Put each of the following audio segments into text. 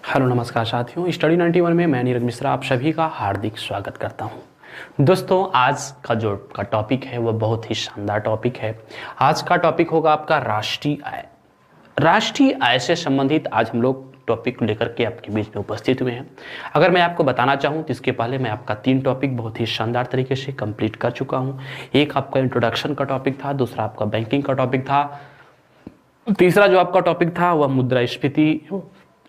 Hello नमस्कार साथियों, study 91 में मैं नीरज मिश्रा आप सभी का हार्दिक स्वागत करता हूं। दोस्तों, आज का टॉपिक है वो बहुत ही शानदार टॉपिक है। आज का टॉपिक होगा आपका राष्ट्रीय आय। राष्ट्रीय आय से संबंधित आज हम लोग टॉपिक लेकर के आपके बीच में उपस्थित हुए हैं। अगर मैं आपको बताना चाहूँ तो इसके पहले मैं आपका 3 टॉपिक बहुत ही शानदार तरीके से कंप्लीट कर चुका हूँ। एक आपका इंट्रोडक्शन का टॉपिक था, दूसरा आपका बैंकिंग का टॉपिक था, तीसरा जो आपका टॉपिक था वह मुद्रास्फीति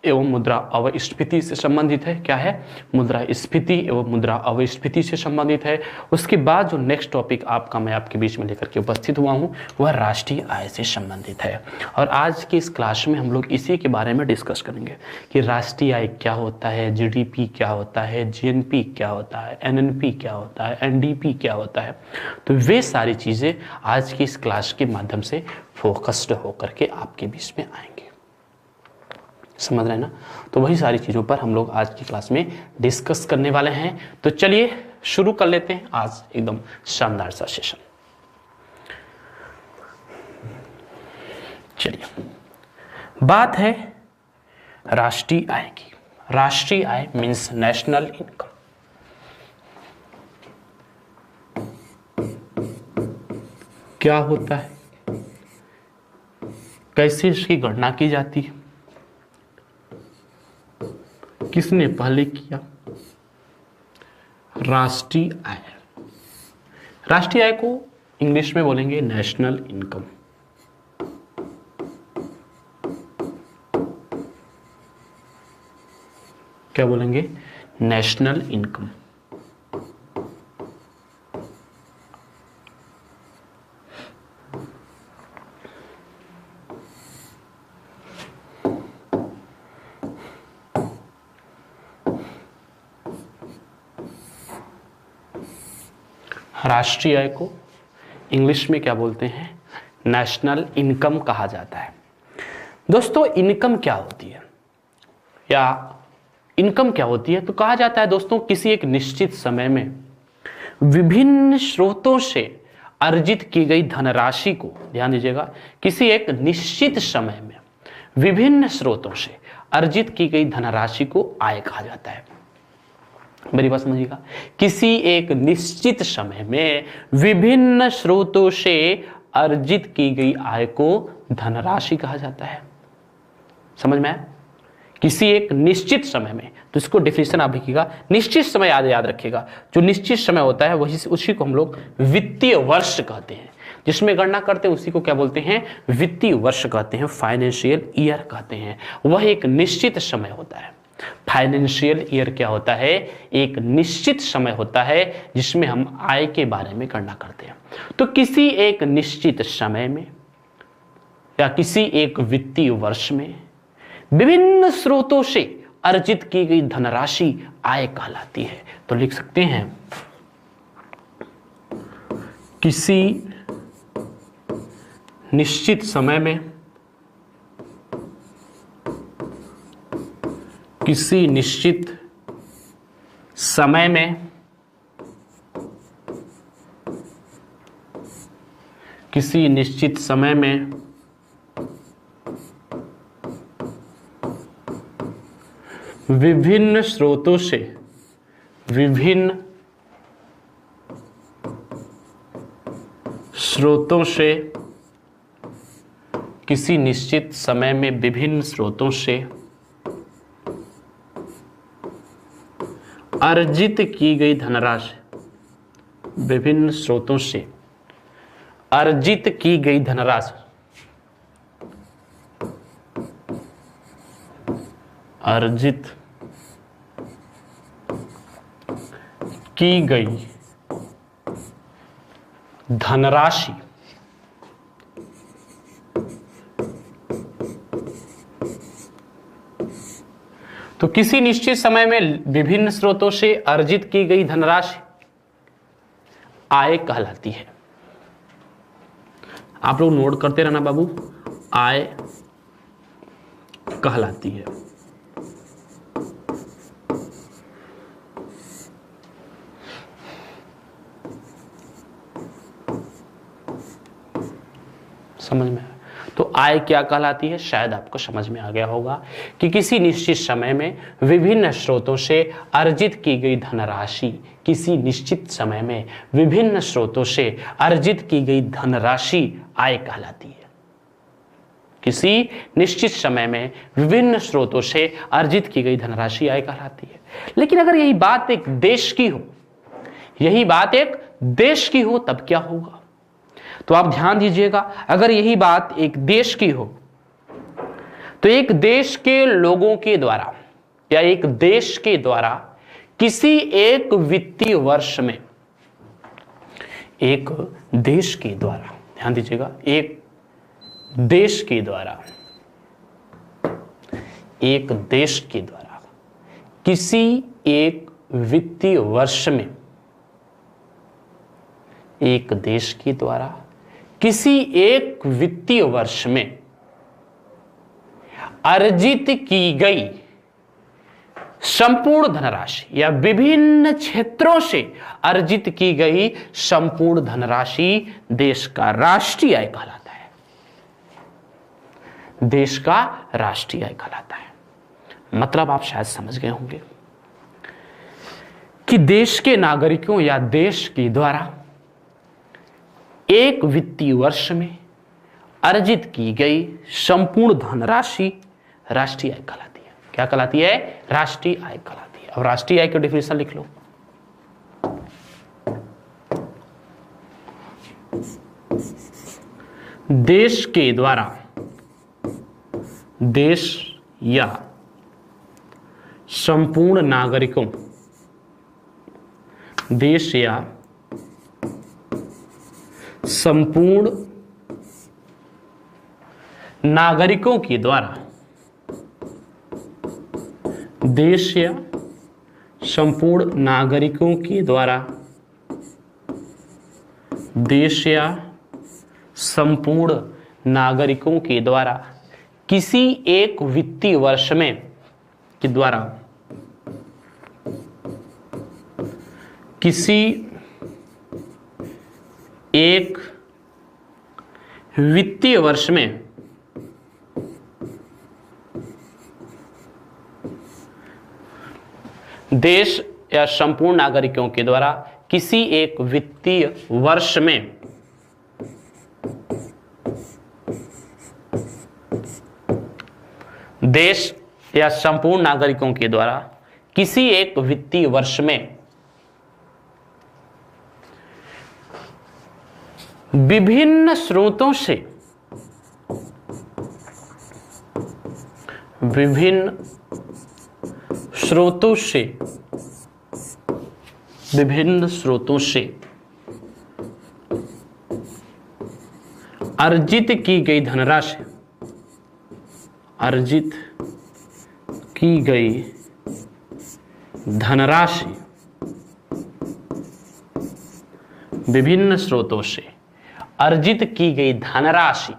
एवं मुद्रा अवस्फीति से संबंधित है। क्या है? मुद्रास्फीति एवं मुद्रा अवस्फीति से संबंधित है। उसके बाद जो नेक्स्ट टॉपिक आपका मैं आपके बीच में लेकर के उपस्थित हुआ हूं वह राष्ट्रीय आय से संबंधित है। और आज की इस क्लास में हम लोग इसी के बारे में डिस्कस करेंगे कि राष्ट्रीय आय क्या होता है, जीडीपी क्या होता है, जीएनपी क्या होता है, एनएनपी क्या होता है, एनडीपी क्या होता है। तो वे सारी चीज़ें आज की इस क्लास के माध्यम से फोकस्ड होकर के आपके बीच में आएंगे। समझ रहे हैं ना? तो वही सारी चीज़ों पर हम लोग आज की क्लास में डिस्कस करने वाले हैं। तो चलिए शुरू कर लेते हैं आज एकदम शानदार सा सेशन। चलिए, बात है राष्ट्रीय आय की। राष्ट्रीय आय मीन्स नेशनल इनकम। क्या होता है, कैसे इसकी गणना की जाती है, किसने पहले किया? राष्ट्रीय आय। राष्ट्रीय आय को इंग्लिश में बोलेंगे नेशनल इनकम। क्या बोलेंगे? National income. राष्ट्रीय आय को इंग्लिश में क्या बोलते हैं? नेशनल इनकम कहा जाता है। दोस्तों, इनकम क्या होती है या इनकम क्या होती है? तो कहा जाता है दोस्तों, किसी एक निश्चित समय में विभिन्न स्रोतों से अर्जित की गई धनराशि को, ध्यान दीजिएगा, किसी एक निश्चित समय में विभिन्न स्रोतों से अर्जित की गई धनराशि को आय कहा जाता है। मेरी बात समझिएगा, किसी एक निश्चित समय में विभिन्न स्रोतों से अर्जित की गई आय को धनराशि कहा जाता है। समझ में आया? किसी एक निश्चित समय में, तो इसको डिफिनेशन आप लिखिएगा, निश्चित समय याद रखिएगा। जो निश्चित समय होता है वही उसी को हम लोग वित्तीय वर्ष कहते हैं। जिसमें गणना करते हैं उसी को क्या बोलते हैं? वित्तीय वर्ष कहते हैं, फाइनेंशियल ईयर कहते हैं। वह एक निश्चित समय होता है। फाइनेंशियल ईयर क्या होता है? एक निश्चित समय होता है जिसमें हम आय के बारे में गणना करते हैं। तो किसी एक निश्चित समय में या किसी एक वित्तीय वर्ष में विभिन्न स्रोतों से अर्जित की गई धनराशि आय कहलाती है। तो लिख सकते हैं, किसी निश्चित समय में, किसी निश्चित समय में, किसी निश्चित समय में विभिन्न स्रोतों से, विभिन्न स्रोतों से, किसी निश्चित समय में विभिन्न स्रोतों से अर्जित की गई धनराशि, विभिन्न स्रोतों से अर्जित की गई धनराशि, अर्जित की गई धनराशि तो किसी निश्चित समय में विभिन्न स्रोतों से अर्जित की गई धनराशि आय कहलाती है। आप लोग नोट करते रहना बाबू, आय कहलाती है। समझ में आया? तो आय क्या कहलाती है? शायद आपको समझ में आ गया होगा कि किसी निश्चित समय में विभिन्न स्रोतों से अर्जित की गई धनराशि, किसी निश्चित समय में विभिन्न स्रोतों से अर्जित की गई धनराशि आय कहलाती है। किसी निश्चित समय में विभिन्न स्रोतों से अर्जित की गई धनराशि आय कहलाती है। लेकिन अगर यही बात एक देश की हो, यही बात एक देश की हो, तब क्या होगा? तो आप ध्यान दीजिएगा, अगर यही बात एक देश की हो तो एक देश के लोगों के द्वारा या एक देश के द्वारा किसी एक वित्तीय वर्ष में, एक देश के द्वारा, ध्यान दीजिएगा, एक देश के द्वारा, एक देश के द्वारा किसी एक वित्तीय वर्ष में, एक देश के द्वारा किसी एक वित्तीय वर्ष में अर्जित की गई संपूर्ण धनराशि या विभिन्न क्षेत्रों से अर्जित की गई संपूर्ण धनराशि देश का राष्ट्रीय आय कहलाता है। देश का राष्ट्रीय आय कहलाता है। मतलब आप शायद समझ गए होंगे कि देश के नागरिकों या देश के द्वारा एक वित्तीय वर्ष में अर्जित की गई संपूर्ण धनराशि राष्ट्रीय आय कहलाती है। क्या कहलाती है? राष्ट्रीय आय कहलाती है। अब राष्ट्रीय आय की डेफिनेशन लिख लो। देश के द्वारा, देश या संपूर्ण नागरिकों, देश या संपूर्ण नागरिकों के द्वारा, देश या संपूर्ण नागरिकों के द्वारा, देश या संपूर्ण नागरिकों के द्वारा किसी एक वित्तीय वर्ष में के द्वारा किसी एक वित्तीय वर्ष में देश या संपूर्ण नागरिकों के द्वारा किसी एक वित्तीय वर्ष में देश या संपूर्ण नागरिकों के द्वारा किसी एक वित्तीय वर्ष में विभिन्न स्रोतों से, विभिन्न स्रोतों से, विभिन्न स्रोतों से अर्जित की गई धनराशि, अर्जित की गई धनराशि, विभिन्न स्रोतों से अर्जित की गई धनराशि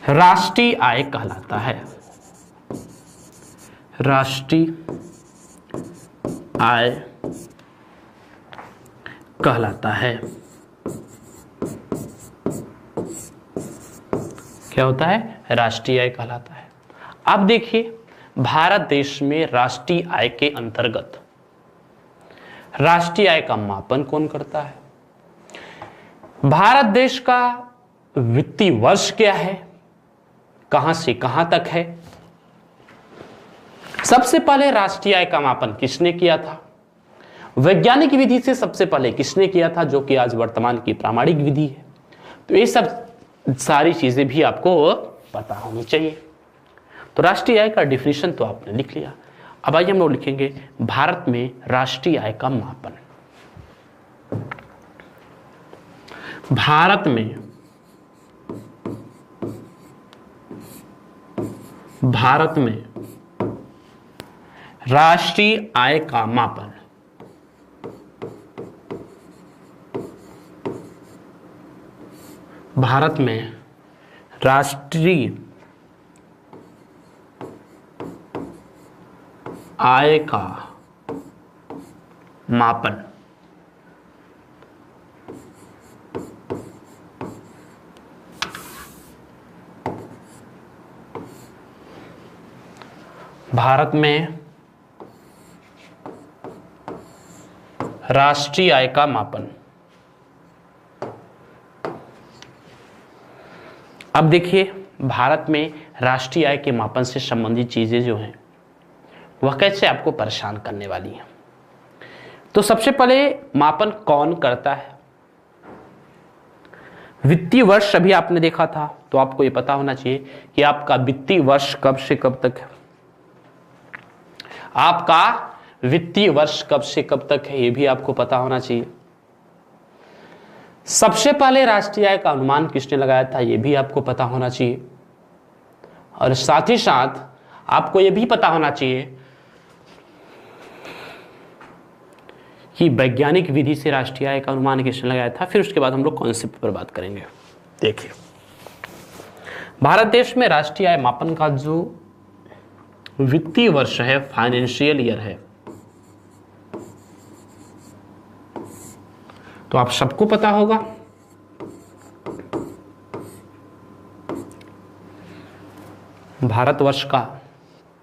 राष्ट्रीय आय कहलाता है। राष्ट्रीय आय कहलाता है। क्या होता है? राष्ट्रीय आय कहलाता है। अब देखिए, भारत देश में राष्ट्रीय आय के अंतर्गत राष्ट्रीय आय का मापन कौन करता है? भारत देश का वित्तीय वर्ष क्या है, कहां से कहां तक है? सबसे पहले राष्ट्रीय आय का मापन किसने किया था? वैज्ञानिक विधि से सबसे पहले किसने किया था, जो कि आज वर्तमान की प्रामाणिक विधि है। तो ये सब सारी चीजें भी आपको पता होनी चाहिए। तो राष्ट्रीय आय का डिफिनेशन तो आपने लिख लिया। अब आइए हम लोग लिखेंगे भारत में राष्ट्रीय आय का मापन। भारत में राष्ट्रीय आय का मापन भारत में राष्ट्रीय आय का मापन भारत में राष्ट्रीय आय का मापन। अब देखिए, भारत में राष्ट्रीय आय के मापन से संबंधित चीजें जो हैं वह कैसे आपको परेशान करने वाली हैं। तो सबसे पहले मापन कौन करता है? वित्तीय वर्ष अभी आपने देखा था, तो आपको ये पता होना चाहिए कि आपका वित्तीय वर्ष कब से कब तक है। आपका वित्तीय वर्ष कब से कब तक है, ये भी आपको पता होना चाहिए। सबसे पहले राष्ट्रीय आय का अनुमान किसने लगाया था, ये भी आपको पता होना चाहिए। और साथ ही साथ आपको यह भी पता होना चाहिए कि वैज्ञानिक विधि से राष्ट्रीय आय का अनुमान किसने लगाया था। फिर उसके बाद हम लोग कॉन्सेप्ट पर बात करेंगे। देखिए, भारत देश में राष्ट्रीय आय मापन का जो वित्तीय वर्ष है, फाइनेंशियल ईयर है, तो आप सबको पता होगा भारतवर्ष का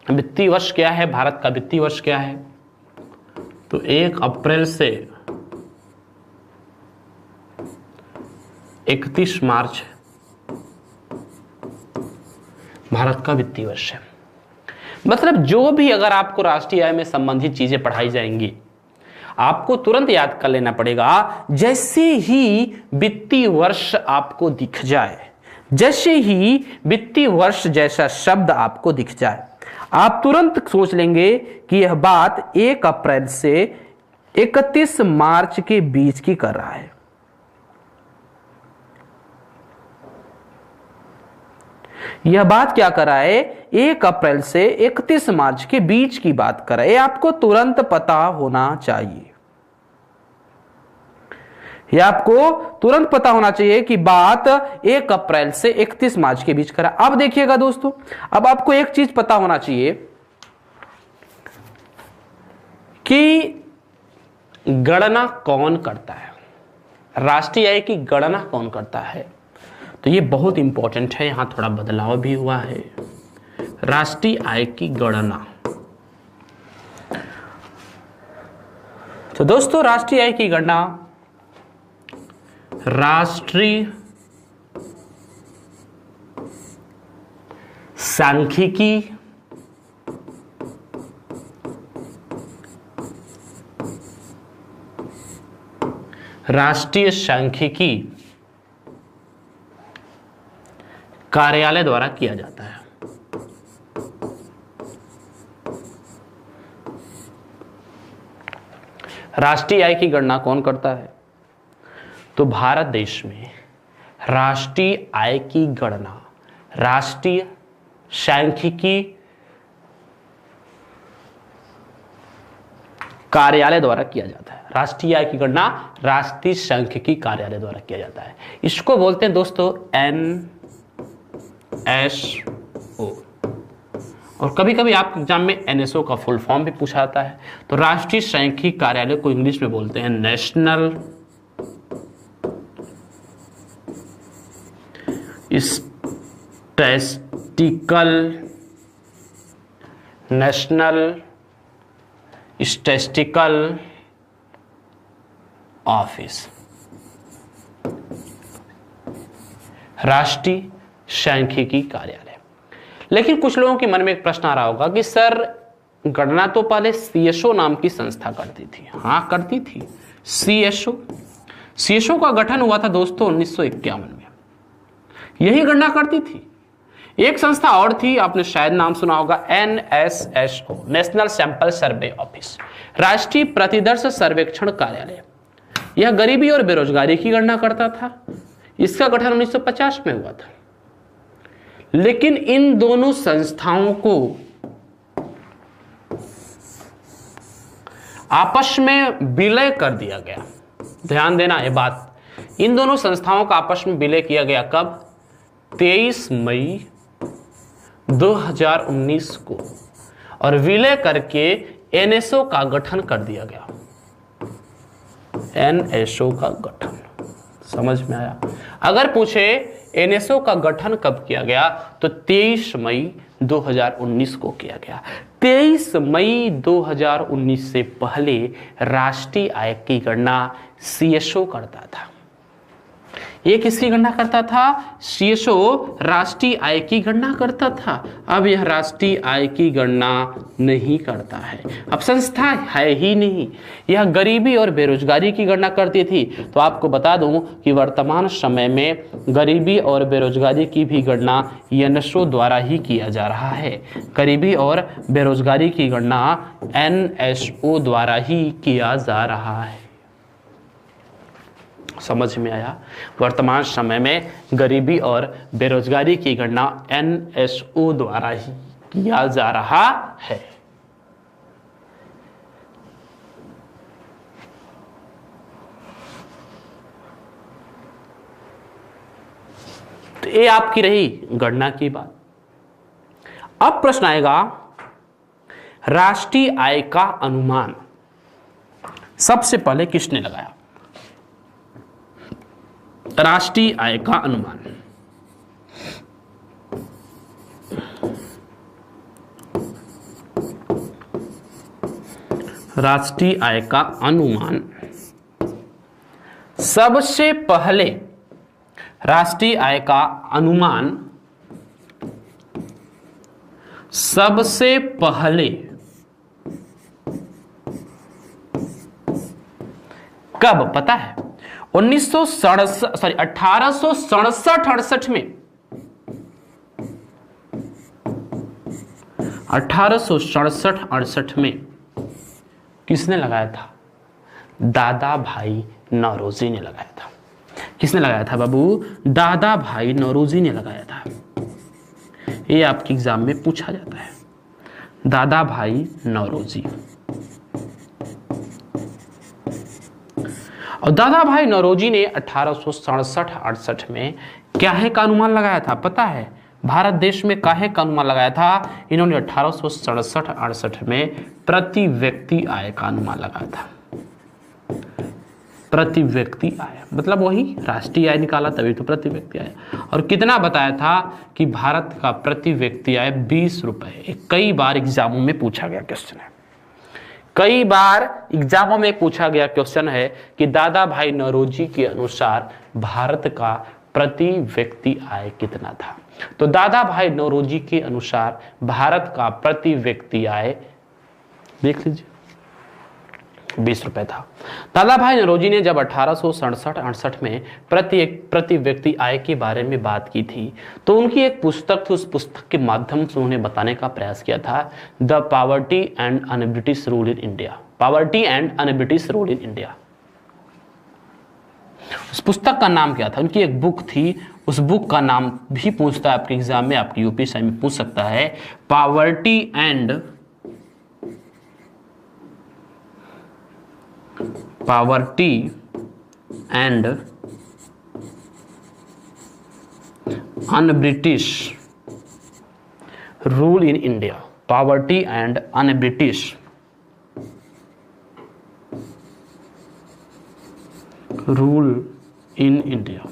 वित्तीय वर्ष क्या है। भारत का वित्तीय वर्ष क्या है? तो 1 अप्रैल से 31 मार्च भारत का वित्तीय वर्ष है। मतलब जो भी अगर आपको राष्ट्रीय आय में संबंधित चीजें पढ़ाई जाएंगी, आपको तुरंत याद कर लेना पड़ेगा। जैसे ही वित्तीय वर्ष आपको दिख जाए, जैसे ही वित्तीय वर्ष जैसा शब्द आपको दिख जाए, आप तुरंत सोच लेंगे कि यह बात 1 अप्रैल से 31 मार्च के बीच की कर रहा है। यह बात क्या कर रहा है? 1 अप्रैल से 31 मार्च के बीच की बात कर रहा है। आपको तुरंत पता होना चाहिए। यह आपको तुरंत पता होना चाहिए कि बात 1 अप्रैल से 31 मार्च के बीच करा। अब देखिएगा दोस्तों, अब आपको एक चीज पता होना चाहिए कि गणना कौन करता है, राष्ट्रीय आय की गणना कौन करता है। तो ये बहुत इंपॉर्टेंट है, यहां थोड़ा बदलाव भी हुआ है। राष्ट्रीय आय की गणना, तो दोस्तों राष्ट्रीय आय की गणना राष्ट्रीय सांख्यिकी कार्यालय द्वारा किया जाता है। राष्ट्रीय आय की गणना कौन करता है? तो भारत देश में राष्ट्रीय आय की गणना राष्ट्रीय सांख्यिकी कार्यालय द्वारा किया जाता है। राष्ट्रीय आय की गणना राष्ट्रीय सांख्यिकी कार्यालय द्वारा किया जाता है। इसको बोलते हैं दोस्तों NSO, और कभी कभी आप एग्जाम में NSO का फुल फॉर्म भी पूछा जाता है। तो राष्ट्रीय सांख्यिकी कार्यालय को इंग्लिश में बोलते हैं नेशनल स्टैटिस्टिकल ऑफिस, राष्ट्रीय सांख्यिकी कार्यालय। लेकिन कुछ लोगों के मन में एक प्रश्न आ रहा होगा कि सर गणना तो पहले CSO नाम की संस्था करती थी। हाँ करती थी, CSO का गठन हुआ था दोस्तों 1951 में। यही गणना करती थी। एक संस्था और थी, आपने शायद नाम सुना होगा, NSSO, national sample survey office, राष्ट्रीय प्रतिदर्श सर्वेक्षण कार्यालय। यह गरीबी और बेरोजगारी की गणना करता था। इसका गठन 1950 में हुआ था। लेकिन इन दोनों संस्थाओं को आपस में विलय कर दिया गया। ध्यान देना ये बात, इन दोनों संस्थाओं का आपस में विलय किया गया कब? 23 मई 2019 को, और विलय करके NSO का गठन कर दिया गया। NSO का गठन, समझ में आया? अगर पूछे एनएसओ का गठन कब किया गया? तो 23 मई 2019 को किया गया। 23 मई 2019 से पहले राष्ट्रीय आय की गणना सीएसओ करता था। ये किसकी गणना करता था? सीएसओ राष्ट्रीय आय की गणना करता था। अब यह राष्ट्रीय आय की गणना नहीं करता है, अब संस्था है ही नहीं। यह गरीबी और बेरोजगारी की गणना करती थी। तो आपको बता दूं कि वर्तमान समय में गरीबी और बेरोजगारी की भी गणना एनएसओ द्वारा ही किया जा रहा है। गरीबी और बेरोजगारी की गणना एनएसओ द्वारा ही किया जा रहा है। समझ में आया? वर्तमान समय में गरीबी और बेरोजगारी की गणना एनएसओ द्वारा ही किया जा रहा है। तो ये आपकी रही गणना की बात। अब प्रश्न आएगा, राष्ट्रीय आय का अनुमान सबसे पहले किसने लगाया? राष्ट्रीय आय का अनुमान राष्ट्रीय आय का अनुमान सबसे पहले राष्ट्रीय आय का अनुमान सबसे पहले कब पता है? 1867-68 में 1867-68 में किसने लगाया था? दादा भाई नौरोजी ने लगाया था। किसने लगाया था बाबू? दादा भाई नौरोजी ने लगाया था। ये आपके एग्जाम में पूछा जाता है, दादा भाई नौरोजी। और दादा भाई नौरोजी ने 1867-68 में काहे का अनुमान लगाया था पता है? भारत देश में काहे का अनुमान लगाया था? इन्होंने 1867-68 में प्रति व्यक्ति आय का अनुमान लगाया था। प्रति व्यक्ति आय मतलब वही राष्ट्रीय आय निकाला तभी तो प्रति व्यक्ति आय। और कितना बताया था कि भारत का प्रति व्यक्ति आय 20 रुपए। कई बार एग्जामों में पूछा गया क्वेश्चन है, कई बार एग्जामों में पूछा गया क्वेश्चन है कि दादा भाई नौरोजी के अनुसार भारत का प्रति व्यक्ति आय कितना था। तो दादा भाई नौरोजी के अनुसार भारत का प्रति व्यक्ति आय देख लीजिए 20 रुपए था। दादा भाई नौरोजी ने जब 1867-68 में प्रति व्यक्ति आय के बारे में बात की थी तो उनकी एक पुस्तक थी, उस पुस्तक के माध्यम से उन्होंने बताने का प्रयास किया था, the poverty and unabilities rule in India. Poverty and unabilities rule in India, उस पुस्तक का नाम क्या था? उनकी एक बुक थी, उस बुक का नाम भी पूछता है आपके एग्जाम में, आपकी यूपीएससी में पूछ सकता है, poverty and un-British rule in India. Poverty and un-British rule in India.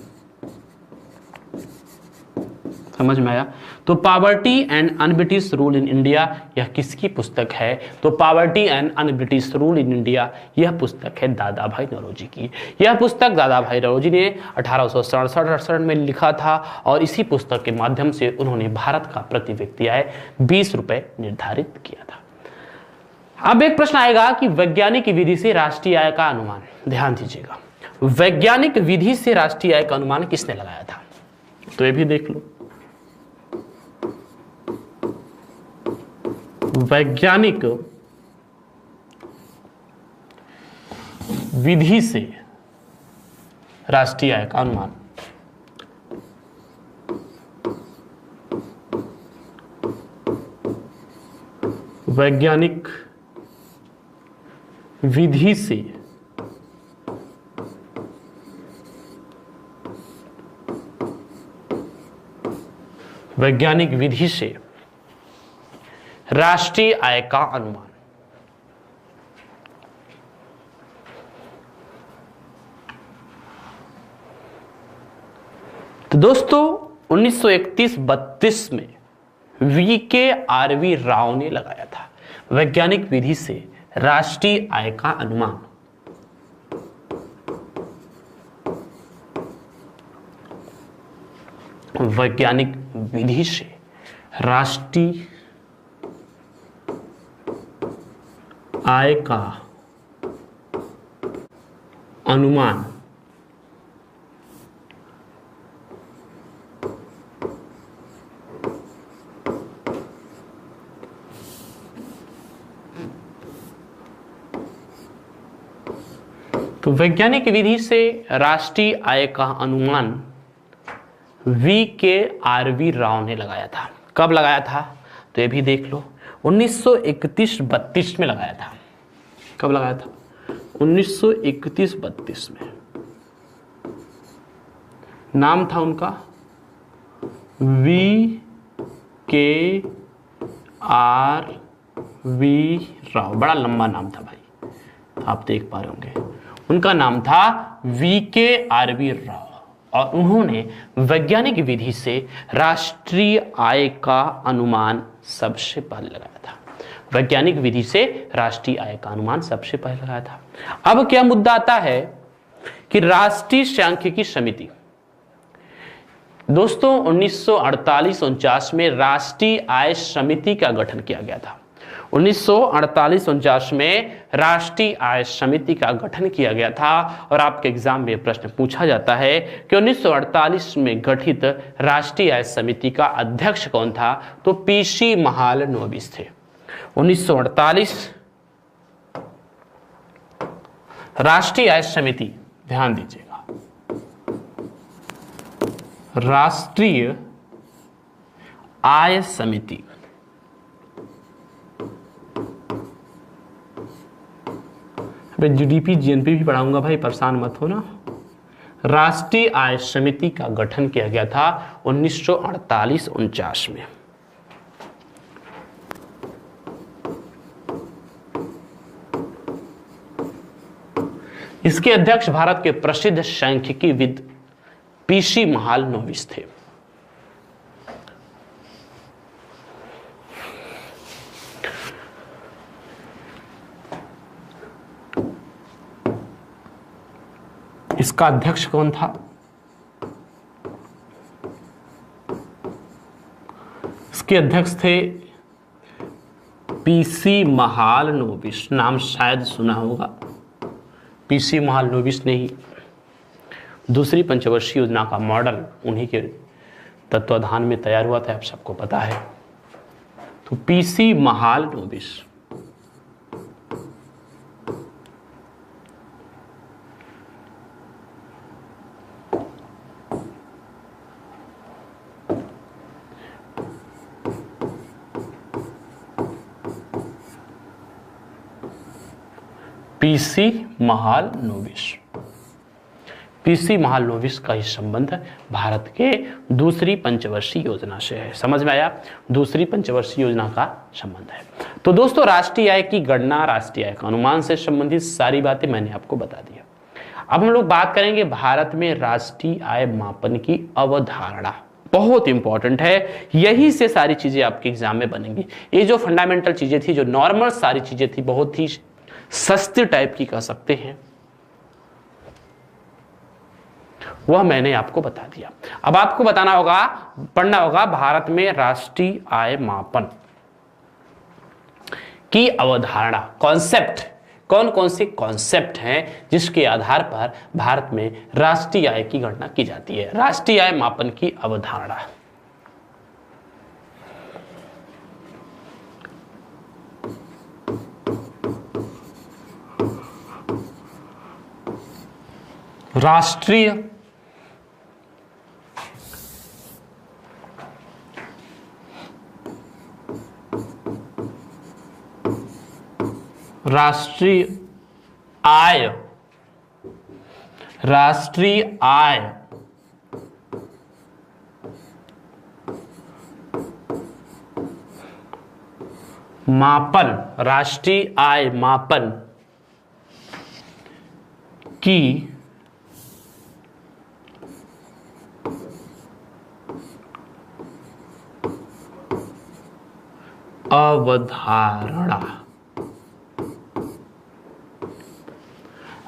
समझ में आया? तो poverty and un-British rule in India यह किसकी पुस्तक है? तो poverty and un-British rule in India यह पुस्तक है दादा भाई नौरोजी की। यह पुस्तक दादा भाई नौरोजी ने 1867-68 में लिखा था और इसी पुस्तक के माध्यम से उन्होंने भारत का प्रति व्यक्ति आय 20 रुपए निर्धारित किया था। अब एक प्रश्न आएगा कि वैज्ञानिक विधि से राष्ट्रीय आय का अनुमान, ध्यान दीजिएगा, वैज्ञानिक विधि से राष्ट्रीय आय का अनुमान किसने लगाया था? तो ये भी देख लो, वैज्ञानिक विधि से राष्ट्रीय आय का अनुमान वैज्ञानिक विधि से वैज्ञानिक विधि से राष्ट्रीय आय का अनुमान। तो दोस्तों 1931-32 में VKRV राव ने लगाया था वैज्ञानिक विधि से राष्ट्रीय आय का अनुमान। वैज्ञानिक विधि से राष्ट्रीय आय का अनुमान। तो वैज्ञानिक विधि से राष्ट्रीय आय का अनुमान VKRV राव ने लगाया था। कब लगाया था तो ये भी देख लो, 1931-32 में लगाया था। कब लगाया था? 1931-32 में। नाम था उनका VKRV राव। बड़ा लंबा नाम था भाई, आप देख पा रहे होंगे। उनका नाम था VKRV राव और उन्होंने वैज्ञानिक विधि से राष्ट्रीय आय का अनुमान सबसे पहले लगाया था। वैज्ञानिक विधि से राष्ट्रीय आय का अनुमान सबसे पहले लगाया था। अब क्या मुद्दा आता है कि राष्ट्रीय सांख्यिकी समिति, दोस्तों 1948-49 में राष्ट्रीय आय समिति का गठन किया गया था। 1948-49 में राष्ट्रीय आय समिति का गठन किया गया था और आपके एग्जाम में प्रश्न पूछा जाता है कि 1948 में गठित राष्ट्रीय आय समिति का अध्यक्ष कौन था? तो पीसी महालनोबिस थे। 1948 राष्ट्रीय आय समिति, ध्यान दीजिएगा, राष्ट्रीय आय समिति। जीडीपी जीएनपी भी पढ़ाऊंगा भाई, परेशान मत हो ना। राष्ट्रीय आय समिति का गठन किया गया था 1948-49 में। इसके अध्यक्ष भारत के प्रसिद्ध सांख्यिकीविद पीसी महालनोबिस थे। इसका अध्यक्ष कौन था? इसके अध्यक्ष थे पीसी महालनोबिस। नाम शायद सुना होगा। पीसी महालनोबिस ने ही दूसरी पंचवर्षीय योजना का मॉडल उन्हीं के तत्वाधान में तैयार हुआ था, आप सबको पता है। तो पीसी महालनोबिस पीसी महालनोबिस का ही संबंध भारत के दूसरी पंचवर्षीय योजना से है। समझ में आया? दूसरी पंचवर्षीय योजना का संबंध है। तो दोस्तों राष्ट्रीय आय की गणना, राष्ट्रीय आय का अनुमान से संबंधित सारी बातें मैंने आपको बता दिया। अब हम लोग बात करेंगे भारत में राष्ट्रीय आय मापन की अवधारणा। बहुत इंपॉर्टेंट है, यही से सारी चीजें आपके एग्जाम में बनेंगी। ये जो फंडामेंटल चीजें थी, जो नॉर्मल सारी चीजें थी, बहुत ही सस्ती टाइप की कह सकते हैं, वह मैंने आपको बता दिया। अब आपको बताना होगा, पढ़ना होगा भारत में राष्ट्रीय आय मापन की अवधारणा, कॉन्सेप्ट। कौन कौन से कॉन्सेप्ट हैं जिसके आधार पर भारत में राष्ट्रीय आय की गणना की जाती है? राष्ट्रीय आय मापन की अवधारणा। राष्ट्रीय आय मापन, राष्ट्रीय आय मापन की अवधारणा,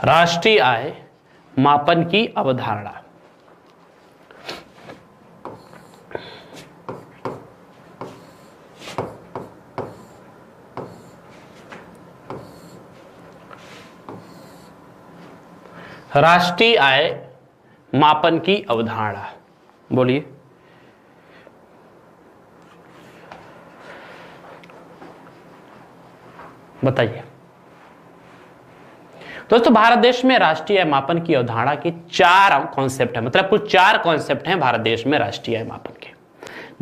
राष्ट्रीय आय मापन की अवधारणा। राष्ट्रीय आय मापन की अवधारणा, बोलिए। बताइए दोस्तों, भारत देश में राष्ट्रीय आय मापन की अवधारणा के 4 कॉन्सेप्ट है, मतलब कुल 4 कॉन्सेप्ट हैं भारत देश में राष्ट्रीय आय मापन के।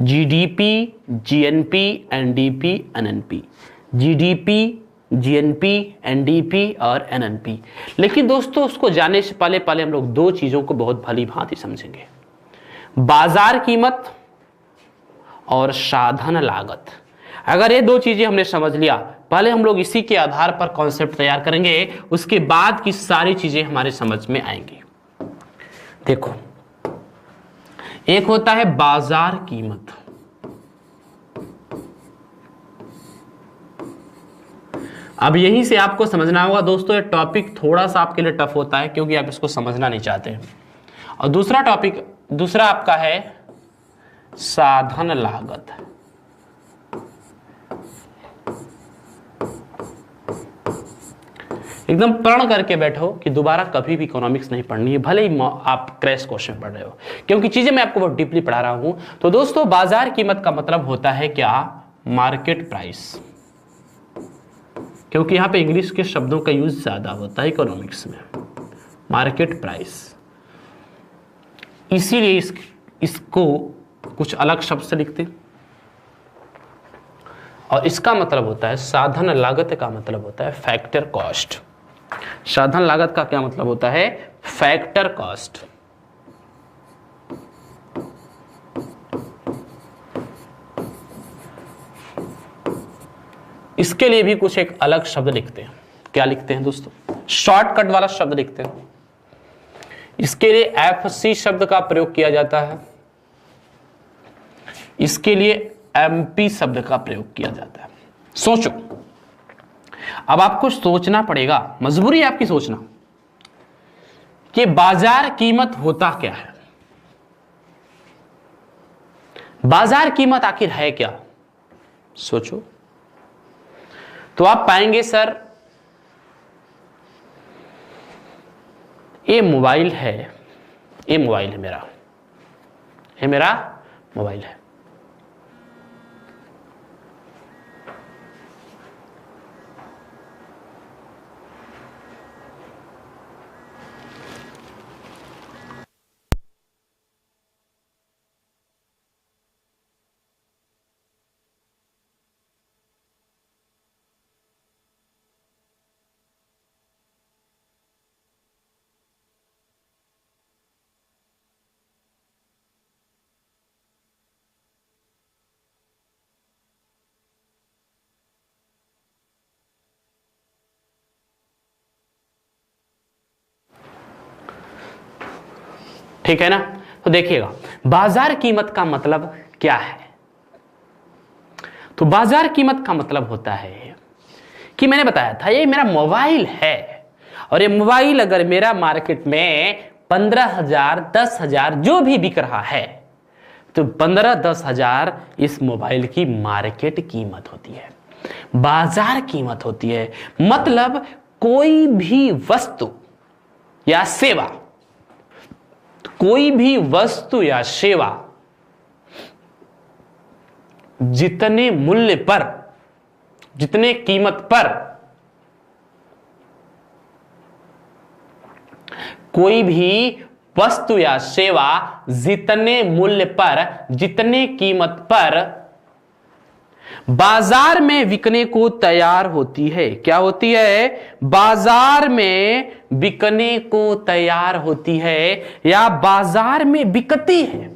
GDP, GNP, NDP, NNP. GDP, GNP, NDP और एनएनपी। लेकिन दोस्तों उसको जानने से पहले हम लोग 2 चीजों को बहुत भली भांति समझेंगे, बाजार कीमत और साधन लागत। अगर ये 2 चीजें हमने समझ लिया, पहले हम लोग इसी के आधार पर कॉन्सेप्ट तैयार करेंगे, उसके बाद की सारी चीजें हमारे समझ में आएंगी। देखो, एक होता है बाजार कीमत, अब यहीं से आपको समझना होगा दोस्तों, ये टॉपिक थोड़ा सा आपके लिए टफ होता है क्योंकि आप इसको समझना नहीं चाहते हैं। और दूसरा आपका है साधन लागत। एकदम प्रण करके बैठो कि दोबारा कभी भी इकोनॉमिक्स नहीं पढ़नी है, भले ही आप क्रैश क्वेश्चन पढ़ रहे हो, क्योंकि चीजें मैं आपको बहुत डीपली पढ़ा रहा हूं। तो दोस्तों बाजार कीमत का मतलब होता है क्या, मार्केट प्राइस, क्योंकि यहां पे इंग्लिश के शब्दों का यूज ज्यादा होता है इकोनॉमिक्स में, मार्केट प्राइस। इसीलिए इसको कुछ अलग शब्द से लिखते। और इसका मतलब होता है साधन लागत का मतलब होता है फैक्टर कॉस्ट। साधन लागत का क्या मतलब होता है, फैक्टर कॉस्ट। इसके लिए भी कुछ एक अलग शब्द लिखते हैं। क्या लिखते हैं दोस्तों, शॉर्टकट वाला शब्द लिखते हैं। इसके लिए एफसी शब्द का प्रयोग किया जाता है, इसके लिए एमपी शब्द का प्रयोग किया जाता है। सोचो, अब आपको सोचना पड़ेगा, मजबूरी है आपकी सोचना कि बाजार कीमत होता क्या है, बाजार कीमत आखिर है क्या। सोचो तो आप पाएंगे सर ये मोबाइल है, ये मोबाइल है मेरा, ये मेरा मोबाइल है। ठीक है ना। तो देखिएगा बाजार कीमत का मतलब क्या है। तो बाजार कीमत का मतलब होता है कि मैंने बताया था ये मेरा मोबाइल है, और ये मोबाइल अगर मेरा मार्केट में 15,000 10,000 जो भी बिक रहा है, तो 15-10,000 इस मोबाइल की मार्केट कीमत होती है, बाजार कीमत होती है। मतलब कोई भी वस्तु या सेवा, कोई भी वस्तु या सेवा जितने मूल्य पर, जितने कीमत पर कोई भी वस्तु या सेवा जितने मूल्य पर, जितने कीमत पर बाजार में बिकने को तैयार होती है, क्या होती है, बाजार में बिकने को तैयार होती है या बाजार में बिकती है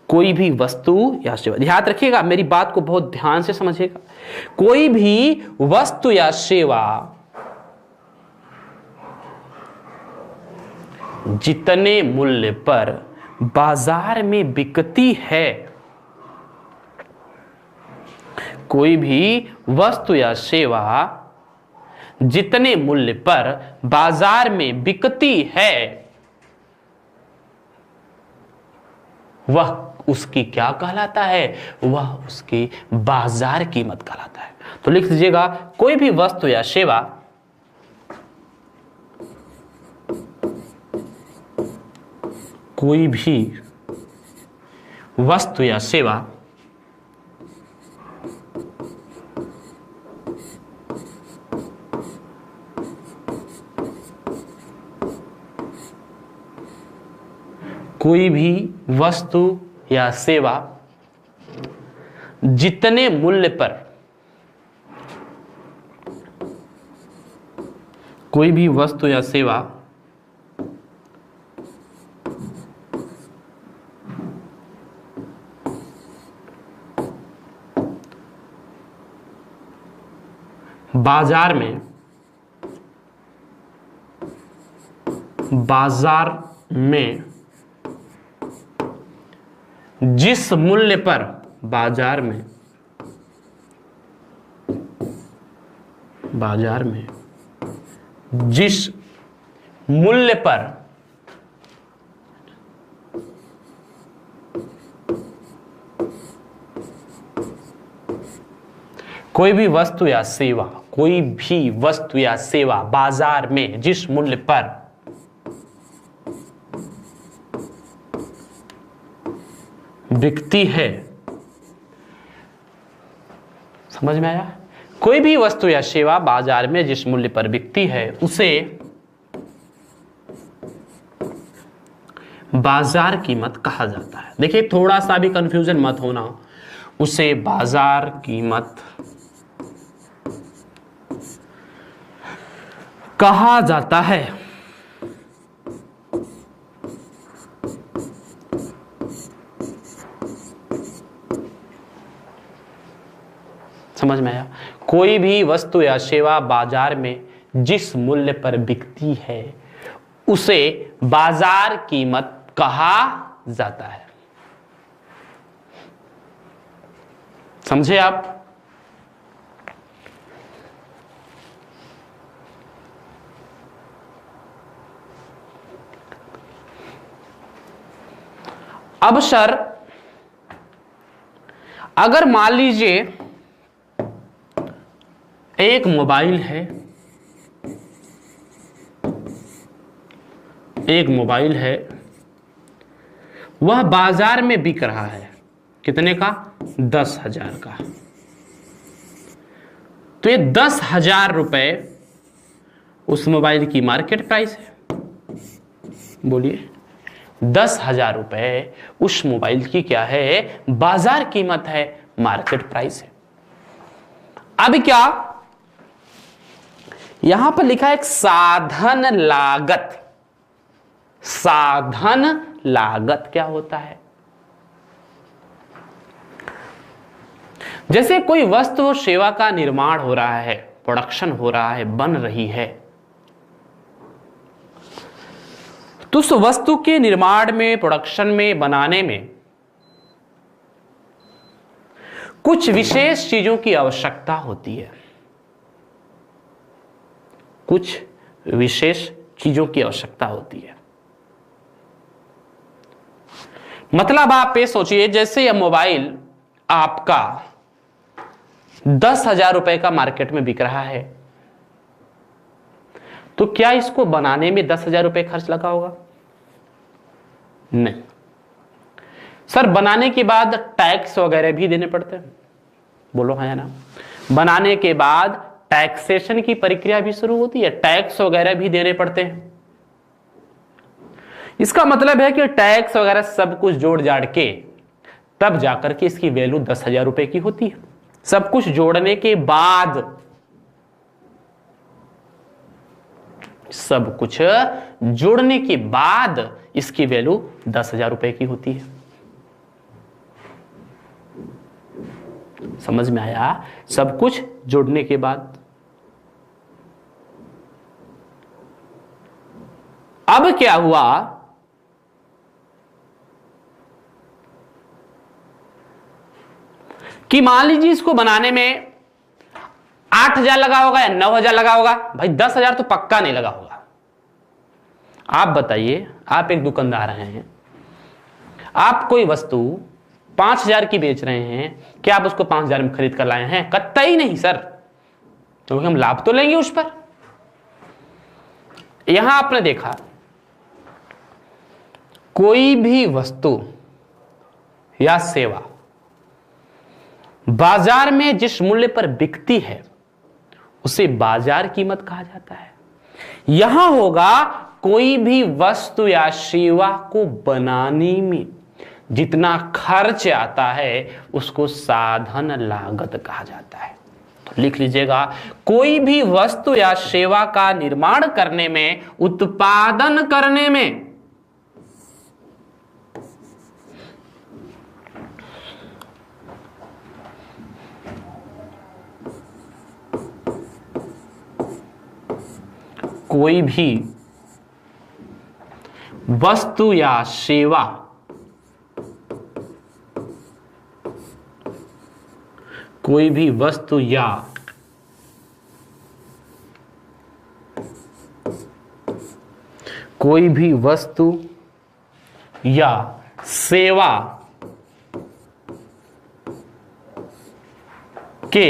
कोई भी वस्तु या सेवा। ध्यान रखिएगा, मेरी बात को बहुत ध्यान से समझिएगा। कोई भी वस्तु या सेवा जितने मूल्य पर बाजार में बिकती है कोई भी वस्तु या सेवा जितने मूल्य पर बाजार में बिकती है वह उसकी क्या कहलाता है? वह उसकी बाजार कीमत कहलाता है। तो लिख दीजिएगा, कोई भी वस्तु या सेवा कोई भी वस्तु या सेवा कोई भी वस्तु या सेवा जितने मूल्य पर कोई भी वस्तु या सेवा बाजार में जिस मूल्य पर बाजार में जिस मूल्य पर कोई भी वस्तु या सेवा बाजार में जिस मूल्य पर बिकती है, समझ में आया? कोई भी वस्तु या सेवा बाजार में जिस मूल्य पर बिकती है उसे बाजार कीमत कहा जाता है। देखिए, थोड़ा सा भी कंफ्यूजन मत होना, उसे बाजार कीमत कहा जाता है। समझ में आया? कोई भी वस्तु या सेवा बाजार में जिस मूल्य पर बिकती है उसे बाजार कीमत कहा जाता है। समझे आप? अब सर, अगर मान लीजिए एक मोबाइल है, वह बाजार में बिक रहा है, कितने का? 10,000 का। तो ये 10,000 रुपए उस मोबाइल की मार्केट प्राइस है। बोलिए, 10,000 रुपए उस मोबाइल की क्या है? बाजार कीमत है, मार्केट प्राइस है। अब क्या यहां पर लिखा है? एक साधन लागत। साधन लागत क्या होता है? जैसे कोई वस्तु और सेवा का निर्माण हो रहा है, प्रोडक्शन हो रहा है, बन रही है, तो उस वस्तु के निर्माण में, प्रोडक्शन में, बनाने में कुछ विशेष चीजों की आवश्यकता होती है। कुछ विशेष चीजों की आवश्यकता होती है। मतलब आप ये सोचिए, जैसे यह मोबाइल आपका 10,000 रुपए का मार्केट में बिक रहा है, तो क्या इसको बनाने में 10,000 रुपए खर्च लगा होगा? नहीं सर, बनाने के बाद टैक्स वगैरह भी देने पड़ते हैं। बोलो हाँ या ना? बनाने के बाद टैक्सेशन की प्रक्रिया भी शुरू होती है, टैक्स वगैरह भी देने पड़ते हैं। इसका मतलब है कि टैक्स वगैरह सब कुछ जोड़ जाड़ के तब जाकर के इसकी वैल्यू 10,000 रुपए की होती है। सब कुछ जोड़ने के बाद, सब कुछ जोड़ने के बाद इसकी वैल्यू 10,000 रुपए की होती है। समझ में आया? सब कुछ जोड़ने के बाद। अब क्या हुआ? कि मान लीजिए इसको बनाने में 8,000 लगा होगा या 9,000 लगा होगा, भाई 10,000 तो पक्का नहीं लगा होगा। आप बताइए, आप एक दुकानदार हैं, आप कोई वस्तु 5,000 की बेच रहे हैं, क्या आप उसको 5,000 में खरीद कर लाए हैं? कतई नहीं सर, क्योंकि हम लाभ तो लेंगे उस पर। यहां आपने देखा कोई भी वस्तु या सेवा बाजार में जिस मूल्य पर बिकती है उसे बाजार कीमत कहा जाता है। यहां होगा कोई भी वस्तु या सेवा को बनाने में जितना खर्च आता है उसको साधन लागत कहा जाता है। तो लिख लीजिएगा, कोई भी वस्तु या सेवा का निर्माण करने में, उत्पादन करने में कोई भी वस्तु या सेवा कोई भी वस्तु या कोई भी वस्तु या सेवा के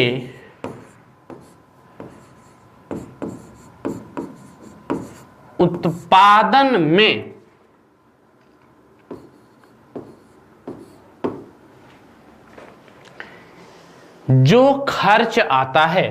उत्पादन में जो खर्च आता है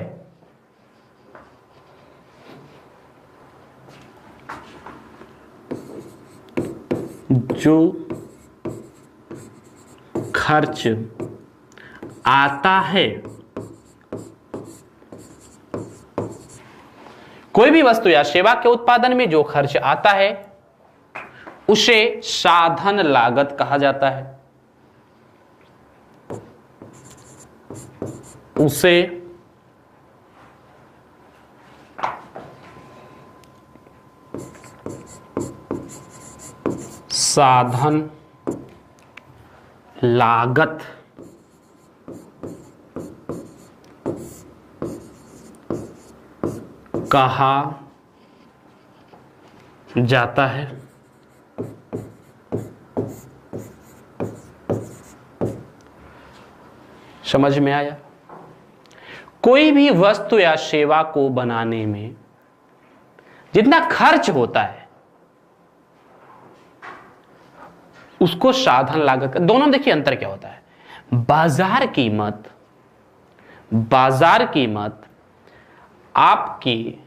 कोई भी वस्तु या सेवा के उत्पादन में जो खर्च आता है उसे साधन लागत कहा जाता है। उसे साधन लागत कहा जाता है। समझ में आया? कोई भी वस्तु या सेवा को बनाने में जितना खर्च होता है उसको साधन लागत का, दोनों देखिए अंतर क्या होता है। बाजार कीमत आपकी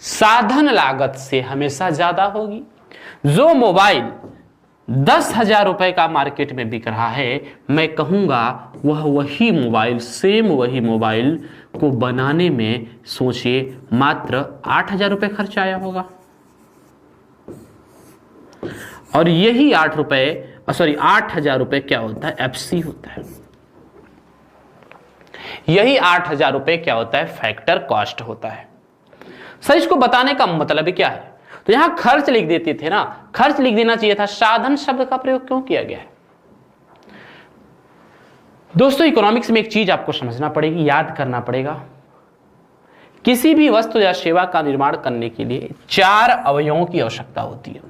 साधन लागत से हमेशा ज्यादा होगी। जो मोबाइल 10,000 रुपए का मार्केट में बिक रहा है, मैं कहूंगा वह वही मोबाइल, सेम वही मोबाइल को बनाने में सोचिए मात्र 8,000 रुपए खर्च आया होगा। और यही 8,000 रुपए क्या होता है? एफसी होता है। यही 8,000 रुपए क्या होता है? फैक्टर कॉस्ट होता है। सर इसको बताने का मतलब क्या है? तो यहां खर्च लिख देते थे ना, खर्च लिख देना चाहिए था, साधन शब्द का प्रयोग क्यों किया गया है? दोस्तों इकोनॉमिक्स में एक चीज आपको समझना पड़ेगी, याद करना पड़ेगा। किसी भी वस्तु या सेवा का निर्माण करने के लिए 4 अवयवों की आवश्यकता होती है।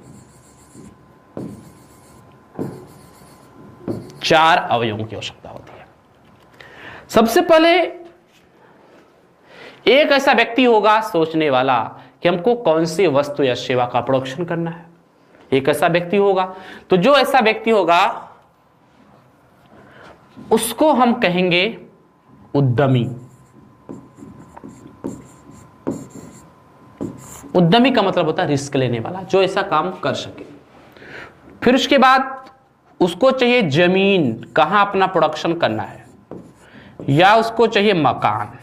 4 अवयवों की आवश्यकता होती है। सबसे पहले एक ऐसा व्यक्ति होगा सोचने वाला कि हमको कौन सी वस्तु या सेवा का प्रोडक्शन करना है। एक ऐसा व्यक्ति होगा, तो जो ऐसा व्यक्ति होगा उसको हम कहेंगे उद्यमी। उद्यमी का मतलब होता है रिस्क लेने वाला, जो ऐसा काम कर सके। फिर उसके बाद उसको चाहिए जमीन, कहां अपना प्रोडक्शन करना है, या उसको चाहिए मकान।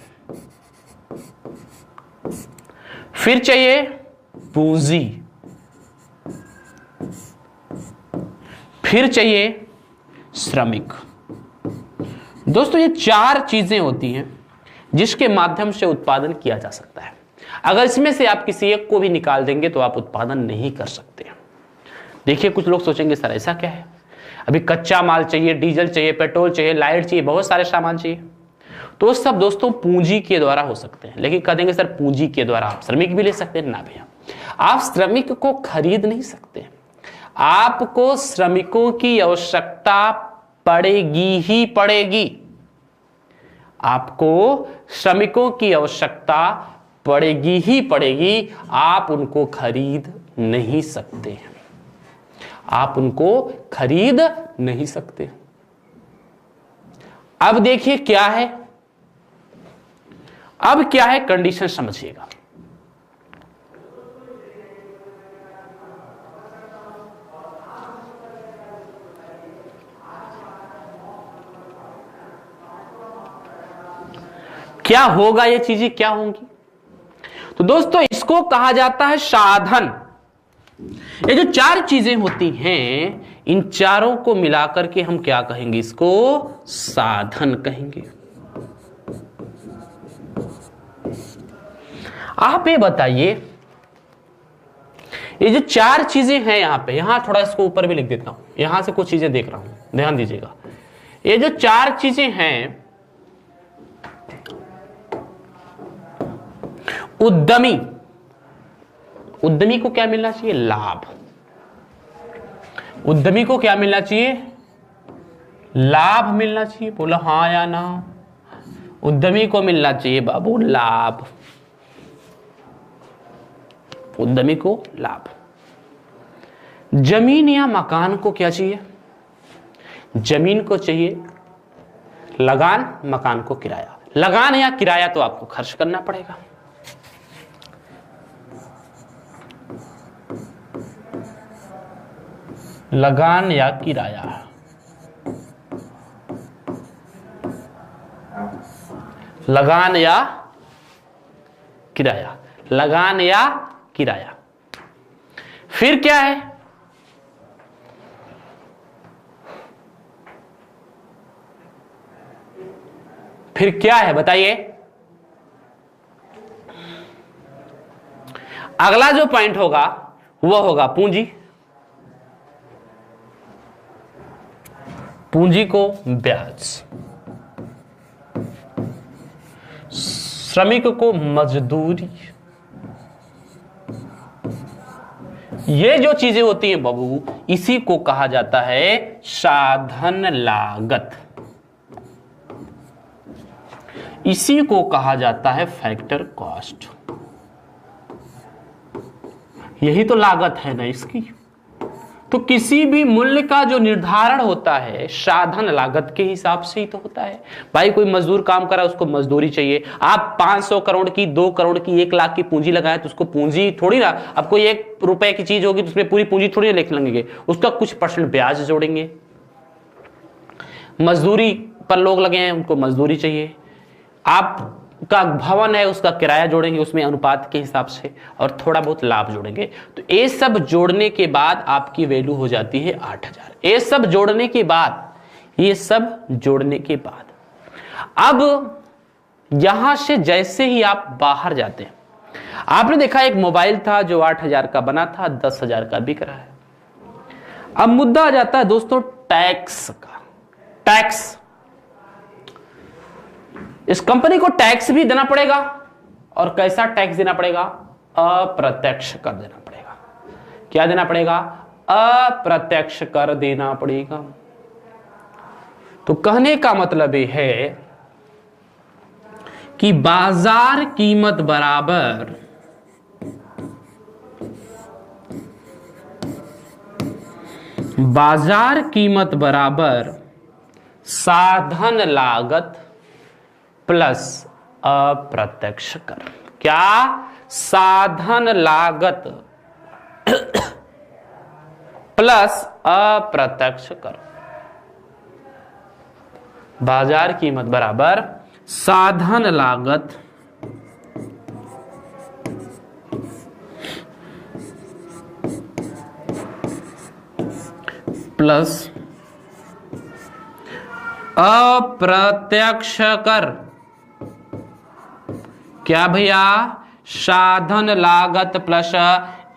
फिर चाहिए पूंजी, फिर चाहिए श्रमिक। दोस्तों ये 4 चीजें होती हैं जिसके माध्यम से उत्पादन किया जा सकता है। अगर इसमें से आप किसी एक को भी निकाल देंगे तो आप उत्पादन नहीं कर सकते। देखिए कुछ लोग सोचेंगे सर ऐसा क्या है? अभी कच्चा माल चाहिए, डीजल चाहिए, पेट्रोल चाहिए, लाइट चाहिए, बहुत सारे सामान चाहिए। तो सब दोस्तों पूंजी के द्वारा हो सकते हैं। लेकिन कह देंगे सर पूंजी के द्वारा आप श्रमिक भी ले सकते हैं। ना भैया, आप श्रमिक को खरीद नहीं सकते। आपको श्रमिकों की आवश्यकता पड़ेगी ही पड़ेगी। आपको श्रमिकों की आवश्यकता पड़ेगी ही पड़ेगी। आप उनको खरीद नहीं सकते हैं। आप उनको खरीद नहीं सकते। अब देखिए क्या है, अब क्या है कंडीशन समझिएगा। क्या होगा, ये चीजें क्या होंगी? तो दोस्तों इसको कहा जाता है साधन। ये जो चार चीजें होती हैं, इन चारों को मिलाकर के हम क्या कहेंगे? इसको साधन कहेंगे। आप ये बताइए, ये जो चार चीजें हैं यहां पे, यहां थोड़ा इसको ऊपर भी लिख देता हूं, यहां से कुछ चीजें देख रहा हूं, ध्यान दीजिएगा। ये जो चार चीजें हैं, उद्यमी, उद्यमी को क्या मिलना चाहिए? लाभ। उद्यमी को क्या मिलना चाहिए? लाभ मिलना चाहिए। बोला हां या ना? उद्यमी को मिलना चाहिए बाबू लाभ। उद्यमी को लाभ। जमीन या मकान को क्या चाहिए? जमीन को चाहिए लगान, मकान को किराया। लगान या किराया तो आपको खर्च करना पड़ेगा। लगान या किराया, लगान या किराया, लगान या किराया। फिर क्या है? फिर क्या है बताइए? अगला जो पॉइंट होगा वह होगा पूंजी। पूंजी को ब्याज, श्रमिक को मजदूरी। ये जो चीजें होती हैं बाबू, इसी को कहा जाता है साधन लागत। इसी को कहा जाता है फैक्टर कॉस्ट। यही तो लागत है ना इसकी। तो किसी भी मूल्य का जो निर्धारण होता है साधन लागत के हिसाब से ही तो होता है। भाई कोई मजदूर काम कर रहा है, उसको मजदूरी चाहिए। आप 500 करोड़ की, 2 करोड़ की, 1 लाख की पूंजी लगाए तो उसको पूंजी थोड़ी ना, अब कोई 1 रुपए की चीज होगी तो उसमें पूरी पूंजी थोड़ी ना लिख लेंगे, उसका कुछ % ब्याज जोड़ेंगे। मजदूरी पर लोग लगे हैं, उनको मजदूरी चाहिए। आपका भवन है, उसका किराया जोड़ेंगे उसमें अनुपात के हिसाब से, और थोड़ा बहुत लाभ जोड़ेंगे। तो ये सब जोड़ने के बाद आपकी वैल्यू हो जाती है 8000। ये सब जोड़ने के बाद, ये सब जोड़ने के बाद अब यहां से जैसे ही आप बाहर जाते हैं, आपने देखा एक मोबाइल था जो 8000 का बना था, 10,000 का बिक रहा है। अब मुद्दा आ जाता है दोस्तों टैक्स का। टैक्स, इस कंपनी को टैक्स भी देना पड़ेगा, और कैसा टैक्स देना पड़ेगा? अप्रत्यक्ष कर देना पड़ेगा। क्या देना पड़ेगा? अप्रत्यक्ष कर देना पड़ेगा। तो कहने का मतलब यह है कि बाजार कीमत बराबर साधन लागत प्लस अप्रत्यक्ष कर। क्या? साधन लागत प्लस अप्रत्यक्ष कर। बाजार कीमत बराबर साधन लागत प्लस अप्रत्यक्ष कर। क्या भैया? साधन लागत प्लस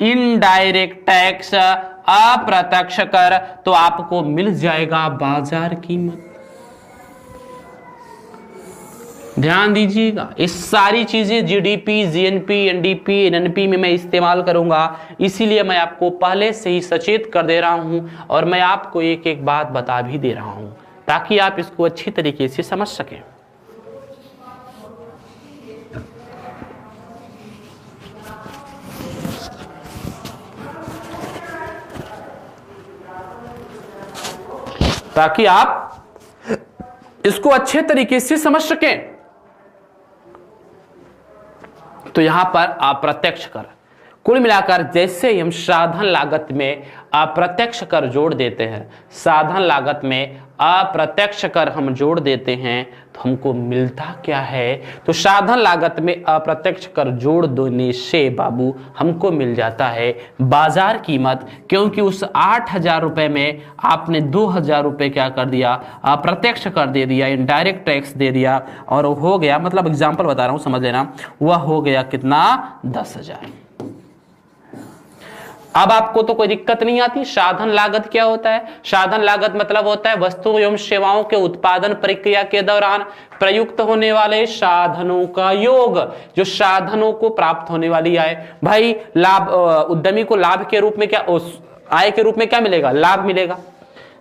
इनडायरेक्ट टैक्स अप्रत्यक्ष कर, तो आपको मिल जाएगा बाजार कीमत। ध्यान दीजिएगा, इस सारी चीजें जीडीपी, जीएनपी, एनडीपी, एनएनपी में मैं इस्तेमाल करूंगा, इसीलिए मैं आपको पहले से ही सचेत कर दे रहा हूं और मैं आपको एक एक बात बता भी दे रहा हूं ताकि आप इसको अच्छी तरीके से समझ सकें। ताकि आप इसको अच्छे तरीके से समझ सकें। तो यहां पर अप्रत्यक्ष कर, कुल मिलाकर जैसे ही हम साधन लागत में अप्रत्यक्ष कर जोड़ देते हैं, साधन लागत में अप्रत्यक्ष कर हम जोड़ देते हैं तो हमको मिलता क्या है, तो साधन लागत में अप्रत्यक्ष कर जोड़ देने से बाबू हमको मिल जाता है बाजार कीमत। क्योंकि उस 8,000 रुपए में आपने 2,000 रुपए क्या कर दिया, अप्रत्यक्ष कर दे दिया, इनडायरेक्ट टैक्स दे दिया और हो गया, मतलब एग्जांपल बता रहा हूं समझ लेना, वह हो गया कितना, 10,000। अब आपको तो कोई दिक्कत नहीं आती। साधन लागत क्या होता है? साधन लागत मतलब होता है वस्तुओं एवं सेवाओं के उत्पादन प्रक्रिया के दौरान प्रयुक्त होने वाले साधनों का योग, जो साधनों को प्राप्त होने वाली आय। भाई लाभ, उद्यमी को लाभ के रूप में क्या, आय के रूप में क्या मिलेगा, लाभ मिलेगा।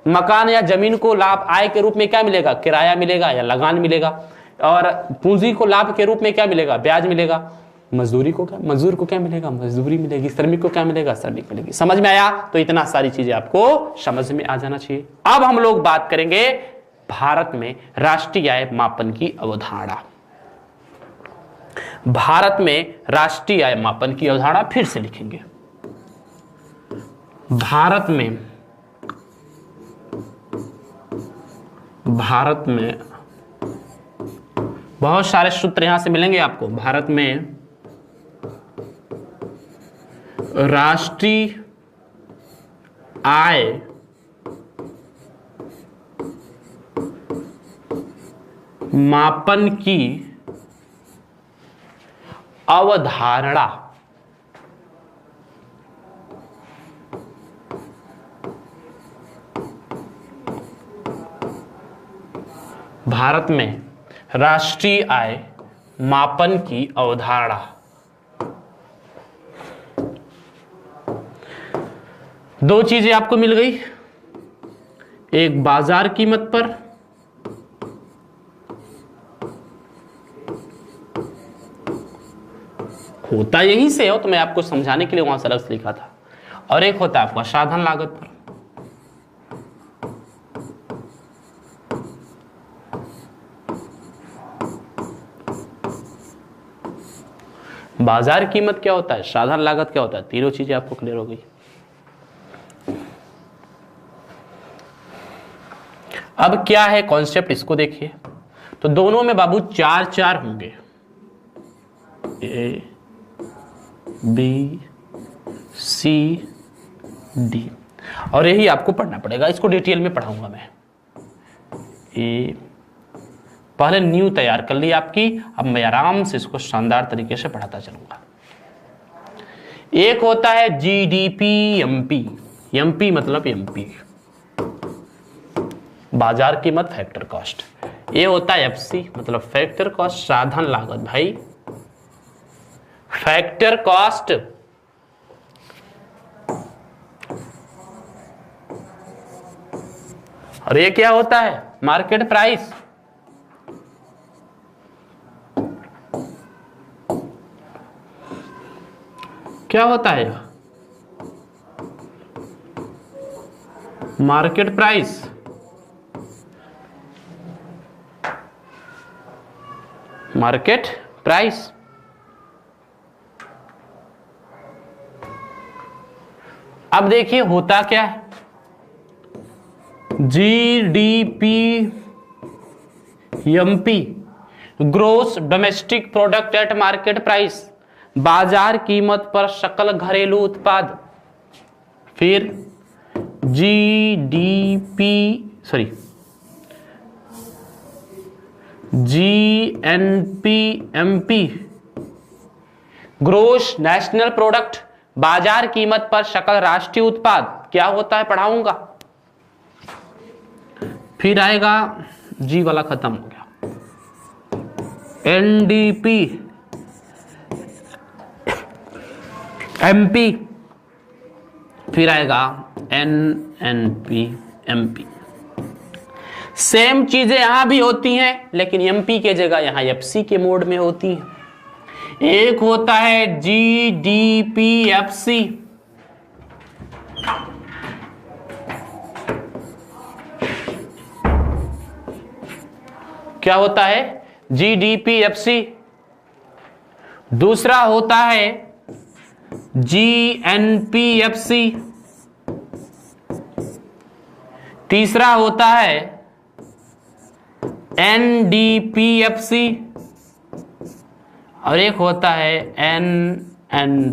मकान या जमीन को लाभ, आय के रूप में क्या मिलेगा, किराया मिलेगा या लगान मिलेगा। और पूंजी को लाभ के रूप में क्या मिलेगा, ब्याज मिलेगा। मजदूरी को क्या, मजदूर को क्या मिलेगा, मजदूरी मिलेगी। श्रमिक को क्या मिलेगा, श्रमिक मिलेगी। समझ में आया? तो इतना सारी चीजें आपको समझ में आ जाना चाहिए। अब हम लोग बात करेंगे भारत में राष्ट्रीय आय मापन की अवधारणा। भारत में राष्ट्रीय आय मापन की अवधारणा फिर से लिखेंगे। भारत में बहुत सारे सूत्र यहां से मिलेंगे आपको। भारत में राष्ट्रीय आय मापन की अवधारणा। भारत में राष्ट्रीय आय मापन की अवधारणा। दो चीजें आपको मिल गई, एक बाजार कीमत पर होता यहीं से हो, तो मैं आपको समझाने के लिए वहां से अलग से लिखा था, और एक होता है आपका साधन लागत पर। बाजार कीमत क्या होता है, साधन लागत क्या होता है, तीनों चीजें आपको क्लियर हो गई। अब क्या है कॉन्सेप्ट, इसको देखिए। तो दोनों में बाबू 4-4 होंगे, ए बी सी डी, और यही आपको पढ़ना पड़ेगा। इसको डिटेल में पढ़ाऊंगा मैं। पहले न्यू तैयार कर ली आपकी, अब मैं आराम से इसको शानदार तरीके से पढ़ाता चलूंगा। एक होता है जीडीपी एमपी, एमपी मतलब एमपी, बाजार कीमत, फैक्टर कॉस्ट। ये होता है एफसी मतलब फैक्टर कॉस्ट, साधन लागत भाई, फैक्टर कॉस्ट। और ये क्या होता है, मार्केट प्राइस। क्या होता है, मार्केट प्राइस। Market price. अब देखिए होता क्या है, GDP MP, gross domestic product at market price, बाजार कीमत पर सकल घरेलू उत्पाद। फिर जीएनपी, ग्रोस नेशनल प्रोडक्ट, बाजार कीमत पर सकल राष्ट्रीय उत्पाद। क्या होता है पढ़ाऊंगा। फिर आएगा जी वाला खत्म हो गया, एनडीपी, एमपी, फिर आएगा एनएनपी, एमपी। सेम चीजें यहां भी होती हैं, लेकिन एमपी के जगह यहां एफसी के मोड में होती है। एक होता है जीडीपीएफसी, क्या होता है जीडीपीएफसी। दूसरा होता है जीएनपीएफसी। तीसरा होता है एनडीपीएफसी और एक होता है एनएनपीएफसी।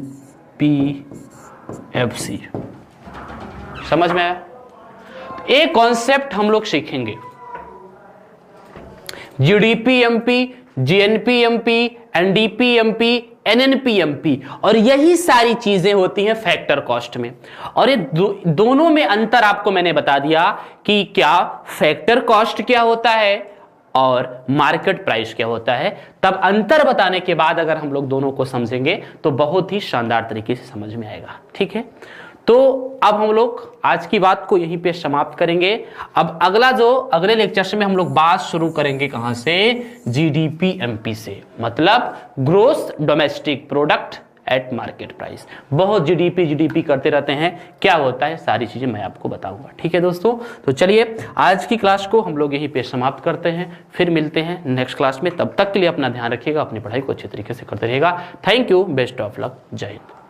समझ में आया? एक कॉन्सेप्ट हम लोग सीखेंगे, जीडीपीएमपी, जीएनपीएमपी, एनडीपीएमपी, एनएनपीएमपी, और यही सारी चीजें होती हैं फैक्टर कॉस्ट में। और ये दोनों में अंतर आपको मैंने बता दिया कि क्या फैक्टर कॉस्ट क्या होता है और मार्केट प्राइस क्या होता है। तब अंतर बताने के बाद अगर हम लोग दोनों को समझेंगे तो बहुत ही शानदार तरीके से समझ में आएगा। ठीक है, तो अब हम लोग आज की बात को यहीं पे समाप्त करेंगे। अब अगले लेक्चर में हम लोग बात शुरू करेंगे कहां से, जीडीपीएमपी से, मतलब gross domestic product at market price. बहुत जीडीपी करते रहते हैं, क्या होता है सारी चीजें मैं आपको बताऊंगा। ठीक है दोस्तों, तो चलिए आज की क्लास को हम लोग यहीं पे समाप्त करते हैं, फिर मिलते हैं नेक्स्ट क्लास में। तब तक के लिए अपना ध्यान रखिएगा, अपनी पढ़ाई को अच्छे तरीके से करते रहिएगा। Thank you, best of luck, जय हिंद।